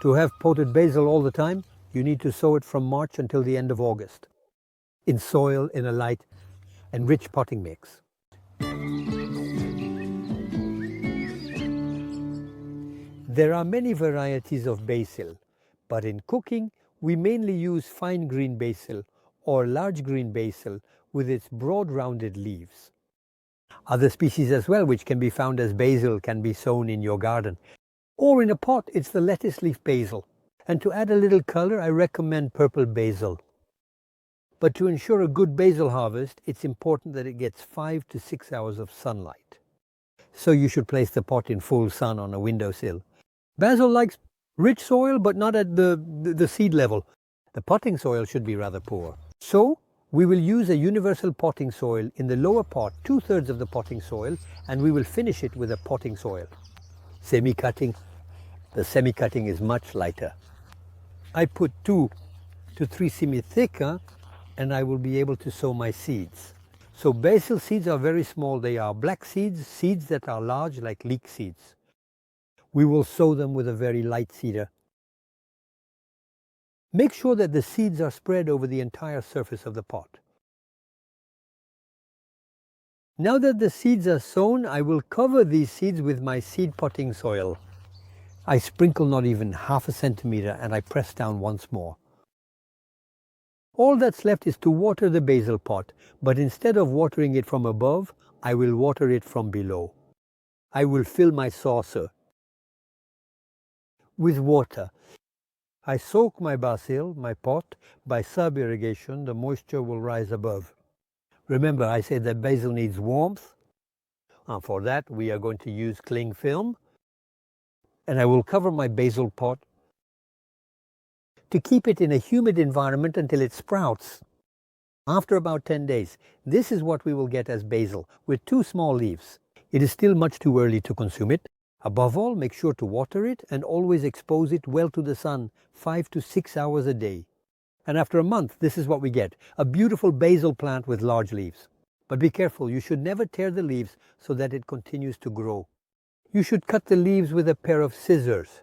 To have potted basil all the time, you need to sow it from March until the end of August, in soil in a light and rich potting mix. There are many varieties of basil, but in cooking we mainly use fine green basil or large green basil with its broad rounded leaves. Other species as well which can be found as basil can be sown in your garden. Or in a pot, it's the lettuce leaf basil. And to add a little color, I recommend purple basil. But to ensure a good basil harvest, it's important that it gets 5 to 6 hours of sunlight. So you should place the pot in full sun on a windowsill. Basil likes rich soil, but not at the seed level. The potting soil should be rather poor. So we will use a universal potting soil in the lower part, 2/3 of the potting soil, and we will finish it with a potting soil. Semi-cutting. The semi-cutting is much lighter. I put 2 to 3 cm thicker, and I will be able to sow my seeds. So basil seeds are very small. They are black seeds, seeds that are large like leek seeds. We will sow them with a very light seeder. Make sure that the seeds are spread over the entire surface of the pot. Now that the seeds are sown, I will cover these seeds with my seed potting soil. I sprinkle not even 1/2 centimeter and I press down once more. All that's left is to water the basil pot, but instead of watering it from above, I will water it from below. I will fill my saucer with water. I soak my basil, my pot, by sub-irrigation. The moisture will rise above. Remember, I said that basil needs warmth. And for that, we are going to use cling film. And I will cover my basil pot to keep it in a humid environment until it sprouts. After about 10 days, this is what we will get as basil, with 2 small leaves. It is still much too early to consume it. Above all, make sure to water it and always expose it well to the sun, 5 to 6 hours a day. And after a month, this is what we get, a beautiful basil plant with large leaves. But be careful, you should never tear the leaves so that it continues to grow. You should cut the leaves with a pair of scissors.